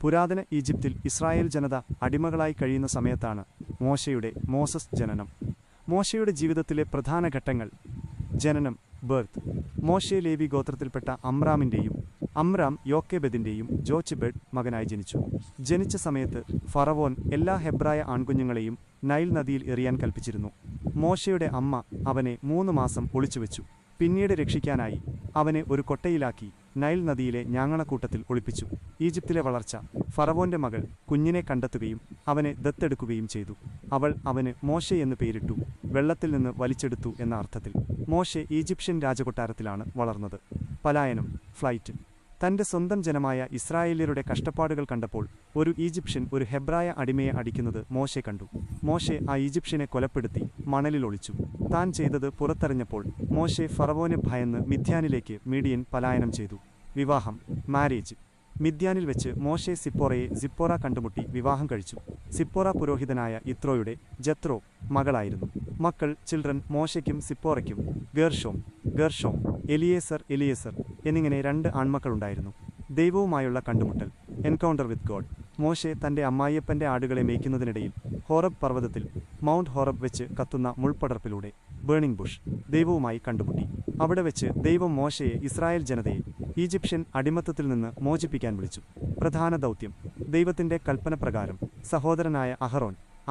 പുരാതന ഈജിപ്തിൽ ഇസ്രായേൽ ജനത അടിമകളായി കഴിയുന്ന സമയത്താണ് മോശസ് ജനനം. മോശയുടെ ജീവിതത്തിലെ പ്രധാന ഘട്ടങ്ങൾ: ജനനം, ബർത്ത്. മോശെ ലേവി ഗോത്രത്തിൽപ്പെട്ട അമ്രാമിൻ്റെയും അമ്രാം യോക്കെബെദിൻ്റെയും ജോച്ചെബെഡ് മകനായി ജനിച്ചു. ജനിച്ച സമയത്ത് ഫറവോൻ എല്ലാ ഹെബ്രായ ആൺകുഞ്ഞുങ്ങളെയും നൈൽ നദിയിൽ എറിയാൻ കൽപ്പിച്ചിരുന്നു. മോശയുടെ അമ്മ അവനെ 3 മാസം ഒളിച്ചുവെച്ചു. പിന്നീട് രക്ഷിക്കാനായി അവനെ ഒരു കൊട്ടയിലാക്കി നൈൽ നദിയിലെ ഞാങ്ങണക്കൂട്ടത്തിൽ ഒളിപ്പിച്ചു. ഈജിപ്തിലെ വളർച്ച: ഫറവോന്റെ മകൾ കുഞ്ഞിനെ കണ്ടെത്തുകയും അവനെ ദത്തെടുക്കുകയും ചെയ്തു. അവൾ അവന് മോശെ എന്ന് പേരിട്ടു, വെള്ളത്തിൽ നിന്ന് വലിച്ചെടുത്തു എന്ന അർത്ഥത്തിൽ. മോശെ ഈജിപ്ഷ്യൻ രാജകൊട്ടാരത്തിലാണ് വളർന്നത്. പലായനം, ഫ്ലൈറ്റ്. തന്റെ സ്വന്തം ജനമായ ഇസ്രായേല്യരുടെ കഷ്ടപ്പാടുകൾ കണ്ടപ്പോൾ ഒരു ഈജിപ്ഷ്യൻ ഒരു ഹെബ്രായ അടിമയെ അടിക്കുന്നത് മോശെ കണ്ടു. മോശെ ആ ഈജിപ്ഷ്യനെ കൊലപ്പെടുത്തി മണലിൽ ഒളിച്ചു. താൻ ചെയ്തത് പുറത്തറിഞ്ഞപ്പോൾ മോശെ ഫറവോനെ ഭയന്ന് മിദ്യാനിലേക്ക് മീഡിയൻ പലായനം ചെയ്തു. വിവാഹം, മാരേജ്. മിദ്യാനിൽ വെച്ച് മോശെ സിപ്പോറ കണ്ടുമുട്ടി വിവാഹം കഴിച്ചു. സിപ്പോറ പുരോഹിതനായ ഇത്രോയുടെ ജത്രോ മകളായിരുന്നു. മക്കൾ, ചിൽഡ്രൻ. മോശയ്ക്കും സിപ്പോറയ്ക്കും ഗേർഷോം, എലിയേസർ എന്നിങ്ങനെ 2 ആൺമക്കളുണ്ടായിരുന്നു. ദൈവവുമായുള്ള കണ്ടുമുട്ടൽ, എൻകൗണ്ടർ വിത്ത് ഗോഡ്. മോശെ തന്റെ അമ്മായിയപ്പന്റെ ആടുകളെ മേയ്ക്കുന്നതിനിടയിൽ ഹോറബ് പർവ്വതത്തിൽ മൗണ്ട് ഹോറബ് വെച്ച് കത്തുന്ന മുൾപടർപ്പിലൂടെ, ബേണിംഗ് ബുഷ്, ദൈവവുമായി കണ്ടുമുട്ടി. അവിടെ വെച്ച് ദൈവം മോശയെ, ഇസ്രായേൽ ജനതയെ ഈജിപ്ഷ്യൻ അടിമത്തത്തിൽ നിന്ന് മോചിപ്പിക്കാൻ വിളിച്ചു. പ്രധാന ദൗത്യം: ദൈവത്തിന്റെ കൽപ്പനപ്രകാരം സഹോദരനായ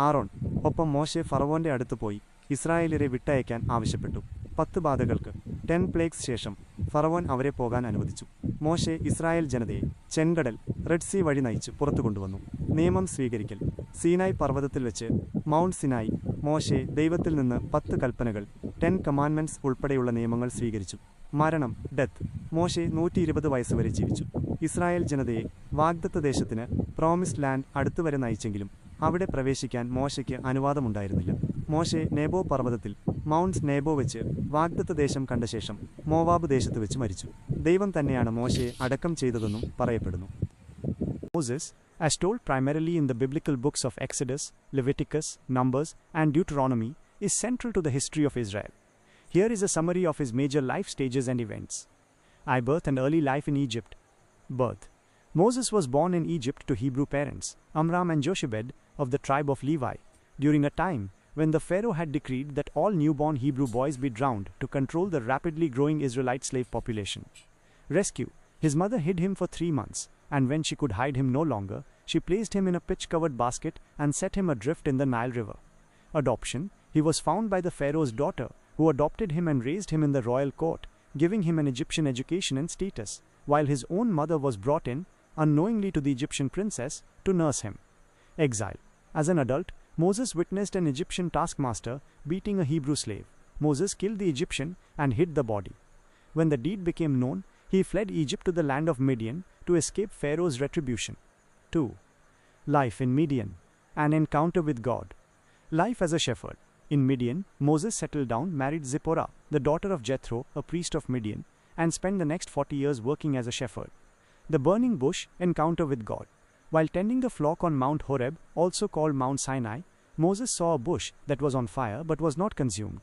ആറോൺ ഒപ്പം മോശെ ഫറവോന്റെ അടുത്ത് പോയി ഇസ്രായേലിയരെ വിട്ടയക്കാൻ ആവശ്യപ്പെട്ടു. 10 ബാധകൾക്ക് 10 പ്ലേഗ്സ് ശേഷം ഫറവോൻ അവരെ പോകാൻ അനുവദിച്ചു. മോശെ ഇസ്രായേൽ ജനതയെ ചെങ്കടൽ, റെഡ് സീ വഴി നയിച്ച് പുറത്തു കൊണ്ടുവന്നു. നിയമം സ്വീകരിക്കൽ: സീനായ് പർവ്വതത്തിൽ വെച്ച് മൗണ്ട് സിനായ് മോശെ ദൈവത്തിൽ നിന്ന് 10 കൽപ്പനകൾ, 10 കമാൻഡ്മെന്റ്സ് ഉൾപ്പെടെയുള്ള നിയമങ്ങൾ സ്വീകരിച്ചു. മരണം, ഡെത്ത്. മോശെ 120 വയസ്സുവരെ ജീവിച്ചു. ഇസ്രായേൽ ജനതയെ വാഗ്ദത്ത ദേശത്തിന്, പ്രോമിസ്ഡ് ലാൻഡ്, അടുത്തുവരെ നയിച്ചെങ്കിലും അവിടെ പ്രവേശിക്കാൻ മോശയ്ക്ക് അനുവാദമുണ്ടായിരുന്നില്ല. മോശെ നെബോ പർവ്വതത്തിൽ മൗണ്ട് നെബോ വെച്ച് വാഗ്ദത്ത ദേശം കണ്ട ശേഷം മോവാബ് ദേശത്ത് വെച്ച് മരിച്ചു. ദൈവം തന്നെയാണ് മോശയെ അടക്കം ചെയ്തതെന്നും പറയപ്പെടുന്നു. Moses, as told primarily in the biblical books of Exodus, Leviticus, Numbers, and Deuteronomy, is central to the history of Israel. Here is a summary of his major life stages and events. Birth and early life in Egypt. Birth. Moses was born in Egypt to Hebrew parents, Amram and Jochebed, of the tribe of Levi, during a time when the Pharaoh had decreed that all newborn Hebrew boys be drowned to control the rapidly growing Israelite slave population. Rescue. His mother hid him for 3 months, and when she could hide him no longer, she placed him in a pitch-covered basket and set him adrift in the Nile River. Adoption. He was found by the Pharaoh's daughter, who adopted him and raised him in the royal court, giving him an Egyptian education and status, while his own mother was brought in, unknowingly to the Egyptian princess, to nurse him. Exile. As an adult, Moses witnessed an Egyptian taskmaster beating a Hebrew slave. Moses killed the Egyptian and hid the body. When the deed became known, he fled Egypt to the land of Midian to escape Pharaoh's retribution. 2. Life in Midian. An encounter with God. Life as a shepherd. In Midian, Moses settled down, married Zipporah, the daughter of Jethro, a priest of Midian, and spent the next 40 years working as a shepherd. The burning bush, encounter with God. While tending the flock on Mount Horeb, also called Mount Sinai, Moses saw a bush that was on fire but was not consumed.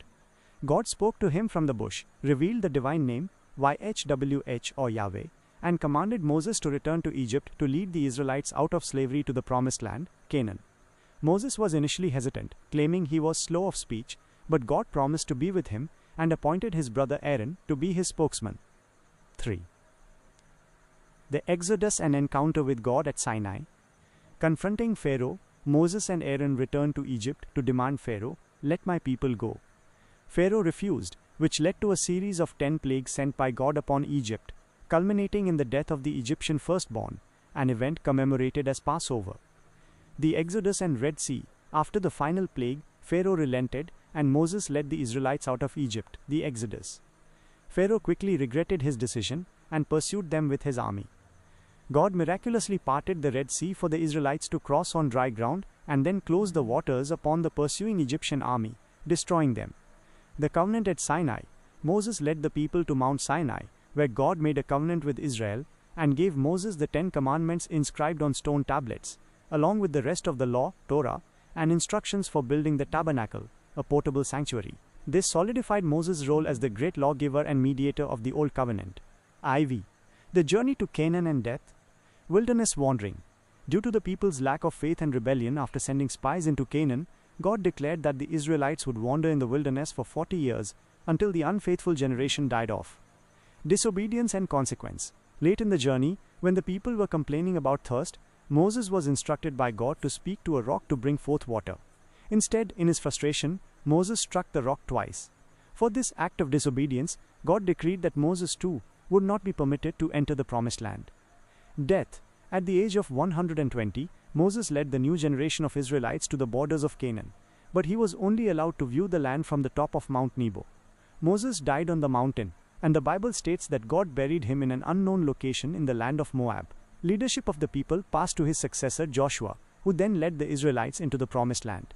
God spoke to him from the bush, revealed the divine name, YHWH or Yahweh, and commanded Moses to return to Egypt to lead the Israelites out of slavery to the promised land, Canaan. Moses was initially hesitant, claiming he was slow of speech, but God promised to be with him and appointed his brother Aaron to be his spokesman. 3. The Exodus and encounter with God at Sinai. Confronting Pharaoh, Moses and Aaron returned to Egypt to demand Pharaoh, "Let my people go." Pharaoh refused, which led to a series of 10 plagues sent by God upon Egypt, culminating in the death of the Egyptian firstborn, an event commemorated as Passover. The Exodus and Red Sea. After the final plague, Pharaoh relented, and Moses led the Israelites out of Egypt, the Exodus. Pharaoh quickly regretted his decision and pursued them with his army. God miraculously parted the Red Sea for the Israelites to cross on dry ground and then closed the waters upon the pursuing Egyptian army, destroying them. The covenant at Sinai. Moses led the people to Mount Sinai, where God made a covenant with Israel and gave Moses the 10 commandments inscribed on stone tablets, along with the rest of the law, Torah, and instructions for building the tabernacle, a portable sanctuary. This solidified Moses' role as the great lawgiver and mediator of the Old Covenant. IV. The journey to Canaan and death. Wilderness wandering. Due to the people's lack of faith and rebellion after sending spies into Canaan, God declared that the Israelites would wander in the wilderness for 40 years until the unfaithful generation died off. Disobedience and consequence. Late in the journey, when the people were complaining about thirst, Moses was instructed by God to speak to a rock to bring forth water. Instead, in his frustration, Moses struck the rock twice. For this act of disobedience, God decreed that Moses too would not be permitted to enter the promised land. Death. At the age of 120, Moses led the new generation of Israelites to the borders of Canaan, but he was only allowed to view the land from the top of Mount Nebo. Moses died on the mountain, and the Bible states that God buried him in an unknown location in the land of Moab. Leadership of the people passed to his successor Joshua, who then led the Israelites into the promised land.